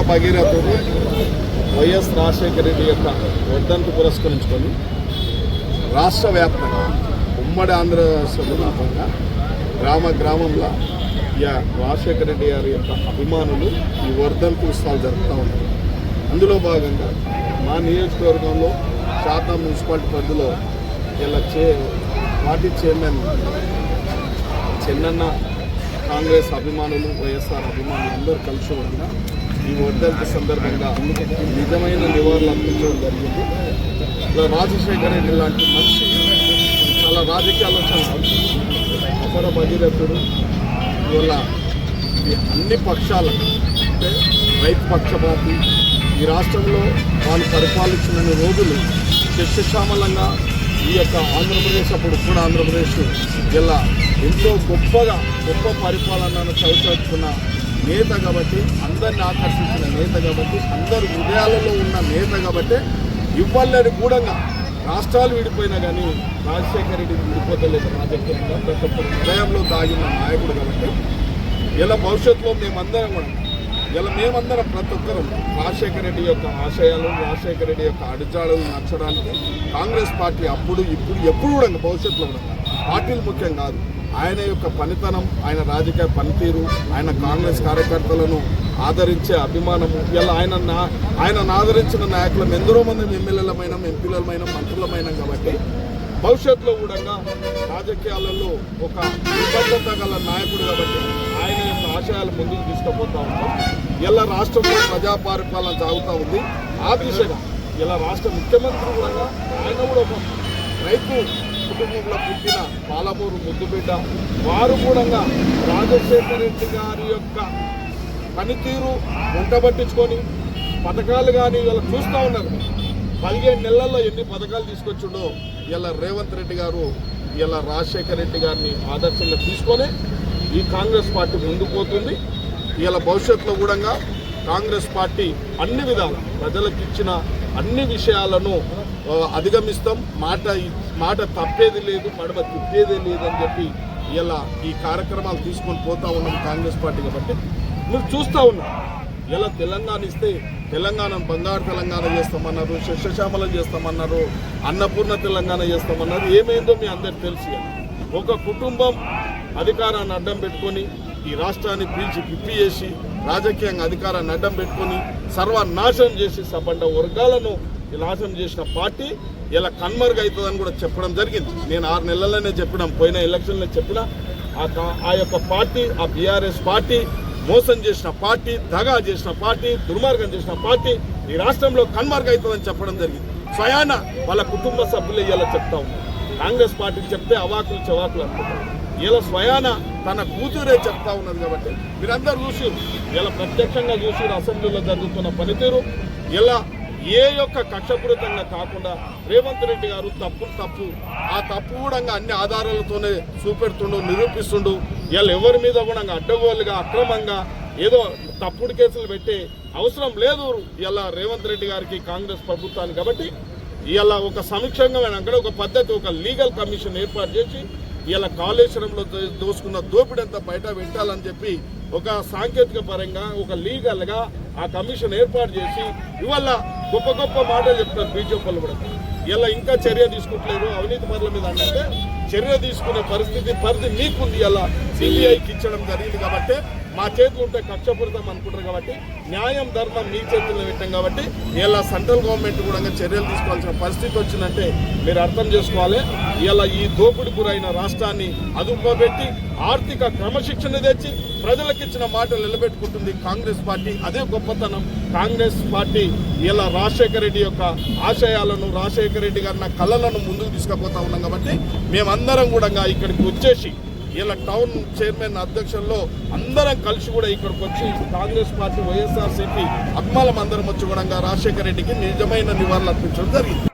భగీరథుడు వైఎస్ రాజశేఖర రెడ్డి యొక్క వర్ధంతి పురస్కరించుకొని రాష్ట్ర వ్యాప్తంగా ఉమ్మడి ఆంధ్రప్రదేశ్లో భాగంగా గ్రామంలో రాజశేఖర రెడ్డి గారి యొక్క అభిమానులు ఈ వర్ధంతి ఉత్సవాలు జరుపుతూ ఉన్నారు. అందులో భాగంగా మా నియోజకవర్గంలో శాతం మున్సిపాలిటీ పరిధిలో ఇలా పార్టీ చైర్మన్ చెన్నన్న కాంగ్రెస్ అభిమానులు వైఎస్ఆర్ అభిమానులు అందరూ కలిసి ఉన్న ఈ వర్ధంతి సందర్భంగా నిజమైన నివాళులు అర్పించడం జరిగింది. రాజశేఖర రెడ్డి లాంటి మనిషి చాలా రాజకీయాల్లో చాలా అపర భగీరథుడు. ఇవాళ అన్ని పక్షాలు అంటే రైతు పక్షపాతి ఈ రాష్ట్రంలో వాళ్ళు పరిపాలించిన రోజులు చర్చశామలంగా ఈ యొక్క ఆంధ్రప్రదేశ్ అప్పుడు కూడా ఆంధ్రప్రదేశ్ ఇలా ఎంతో గొప్ప పరిపాలనను చవిచూచుకున్న నేత కాబట్టి, అందరిని ఆకర్షించిన నేత కాబట్టి, అందరి హృదయాలలో ఉన్న నేత కాబట్టి ఇవ్వాలని కూడా రాష్ట్రాలు విడిపోయినా కానీ రాజశేఖర రెడ్డి విడిపోతలేదు. రాజకీయంగా ప్రతి ఒక్కరి హృదయంలో దాగిన నాయకుడు కాబట్టి ఇలా భవిష్యత్తులో మేమందరం ప్రతి ఒక్కరు రాజశేఖర రెడ్డి యొక్క ఆశయాలు, రాజశేఖర రెడ్డి యొక్క అడుగుజాడలు నచ్చడానికి కాంగ్రెస్ పార్టీ అప్పుడు ఇప్పుడు ఎప్పుడు కూడా భవిష్యత్తులో కూడా పార్టీలు ముఖ్యం కాదు, ఆయన యొక్క పనితనం, ఆయన రాజకీయ పనితీరు, ఆయన కాంగ్రెస్ కార్యకర్తలను ఆదరించే అభిమానము. ఇలా ఆయనను ఆదరించిన నాయకులం ఎందరో మంది ఎమ్మెల్యేలమైన, ఎంపీలమైన, మంత్రులమైన కాబట్టి భవిష్యత్తులో కూడా రాజకీయాలలో ఒక నిబద్ధత గల నాయకుడు కాబట్టి ఆయన యొక్క ఆశయాలు ముందుకు తీసుకుపోతూ ఉంటాం. ఇలా రాష్ట్రంలో ప్రజా పరిపాలన సాగుతూ ఉంది. ఆ దిశగా ఇలా రాష్ట్ర ముఖ్యమంత్రి కూడా ఆయన కూడా ఒక రైతు కుటుంబంలో పుట్టిన పాలమూరు ముద్దుబిడ్డ. వారు కూడా రాజశేఖర రెడ్డి గారి యొక్క పనితీరు వెంటబట్టించుకొని పథకాలు కానీ ఇలా చూస్తూ ఉన్నారు. 15 నెలల్లో ఎన్ని పథకాలు తీసుకొచ్చిండో ఇలా రేవంత్ రెడ్డి గారు ఇలా రాజశేఖర రెడ్డి గారిని ఆదర్శంగా తీసుకొని ఈ కాంగ్రెస్ పార్టీ ముందుకు పోతుంది. ఇలా భవిష్యత్తులో కూడా కాంగ్రెస్ పార్టీ అన్ని విధాలు ప్రజలకు ఇచ్చిన అన్ని విషయాలను అధిగమిస్తాం. మాట తప్పేది లేదు, మడమ తిప్పేది లేదని చెప్పి ఇలా ఈ కార్యక్రమాలు తీసుకొని పోతూ ఉన్నాం కాంగ్రెస్ పార్టీ కాబట్టి మీరు చూస్తూ ఉన్నారు. ఇలా తెలంగాణ ఇస్తే తెలంగాణను బంగారు తెలంగాణ చేస్తామన్నారు, శస్యశ్యామలం చేస్తామన్నారు, అన్నపూర్ణ తెలంగాణ చేస్తామన్నారు. ఏమైందో మీ అందరికి తెలుసు. ఒక కుటుంబం అధికారాన్ని అడ్డం పెట్టుకొని ఈ రాష్ట్రాన్ని పీల్చి పిప్పి చేసి రాజకీయంగా అధికారాన్ని అడ్డం పెట్టుకొని సర్వనాశనం చేసి సబండ వర్గాలను నాశనం చేసిన పార్టీ ఇలా కన్మరుగు అవుతుందని కూడా చెప్పడం జరిగింది. నేను 6 నెలల్లోనే చెప్పినాం, పోయిన ఎలక్షన్లో చెప్పిన ఆ యొక్క పార్టీ, ఆ బీఆర్ఎస్ పార్టీ మోసం చేసిన పార్టీ, దగా చేసిన పార్టీ, దుర్మార్గం చేసిన పార్టీ ఈ రాష్ట్రంలో కన్మరుగు అవుతుందని చెప్పడం జరిగింది. స్వయాన వాళ్ళ కుటుంబ సభ్యులు ఇలా చెప్తా ఉన్నారు. కాంగ్రెస్ పార్టీకి చెప్తే అవాకులు చవాకులు అనుకుంటారు. ఇలా స్వయాన తన కూతురే చెప్తా ఉన్నది కాబట్టి మీరందరూ చూసి ఇలా ప్రత్యక్షంగా చూసి అసెంబ్లీలో జరుగుతున్న పనితీరు ఇలా ఏ యొక్క కక్షపూరితంగా కాకుండా రేవంత్ రెడ్డి గారు తప్పు ఆ తప్పు కూడా అన్ని ఆధారాలతోనే చూపెడుతుండు, నిరూపిస్తుండు. ఇలా ఎవరి మీద కూడా అడ్డగోలుగా అక్రమంగా ఏదో తప్పుడు కేసులు పెట్టే అవసరం లేదు ఇలా రేవంత్ రెడ్డి గారికి, కాంగ్రెస్ ప్రభుత్వానికి. కాబట్టి ఇలా ఒక సమీక్షంగా అక్కడ ఒక పద్ధతి, ఒక లీగల్ కమిషన్ ఏర్పాటు చేసి ఇలా కాళేశ్వరంలో దోసుకున్న దోపిడంతా బయట పెట్టాలని చెప్పి ఒక సాంకేతిక పరంగా ఒక లీగల్గా ఆ కమిషన్ ఏర్పాటు చేసి ఇవాళ గొప్ప మాటలు చెప్తారు బీజేపీలు కూడా. ఇలా ఇంకా చర్య తీసుకుంటలేరు అవినీతి పనుల మీద అంటే చర్య తీసుకునే పరిధి మీకుంది. ఇలా సిబిఐకి ఇచ్చడం జరిగింది కాబట్టి మా చేతులు ఉంటే కక్షపూరితం అనుకుంటారు కాబట్టి న్యాయం ధర్మం మీ చేతుల్లో పెట్టాం కాబట్టి ఇలా సెంట్రల్ గవర్నమెంట్ కూడా చర్యలు తీసుకోవాల్సిన పరిస్థితి వచ్చిందంటే మీరు అర్థం చేసుకోవాలి. ఇలా ఈ దోపిడి గురైన రాష్ట్రాన్ని అదుపుపెట్టి ఆర్థిక క్రమశిక్షణ తెచ్చి ప్రజలకు ఇచ్చిన మాటలు నిలబెట్టుకుంటుంది కాంగ్రెస్ పార్టీ. అదే గొప్పతనం కాంగ్రెస్ పార్టీ. ఇలా రాజశేఖర రెడ్డి యొక్క ఆశయాలను, రాజశేఖర రెడ్డి గారి కళలను ముందుకు తీసుకుపోతా ఉన్నాం కాబట్టి మేమందరం కూడా ఇక్కడికి వచ్చేసి ఇలా టౌన్ చైర్మన్ అధ్యక్షుల్లో అందరం కలిసి కూడా ఇక్కడికి వచ్చి కాంగ్రెస్ పార్టీ, వైఎస్ఆర్సీపీ అభిమానులం అందరం వచ్చి కూడా రాజశేఖర రెడ్డికి నిజమైన నివాళులు అర్పించడం జరిగింది.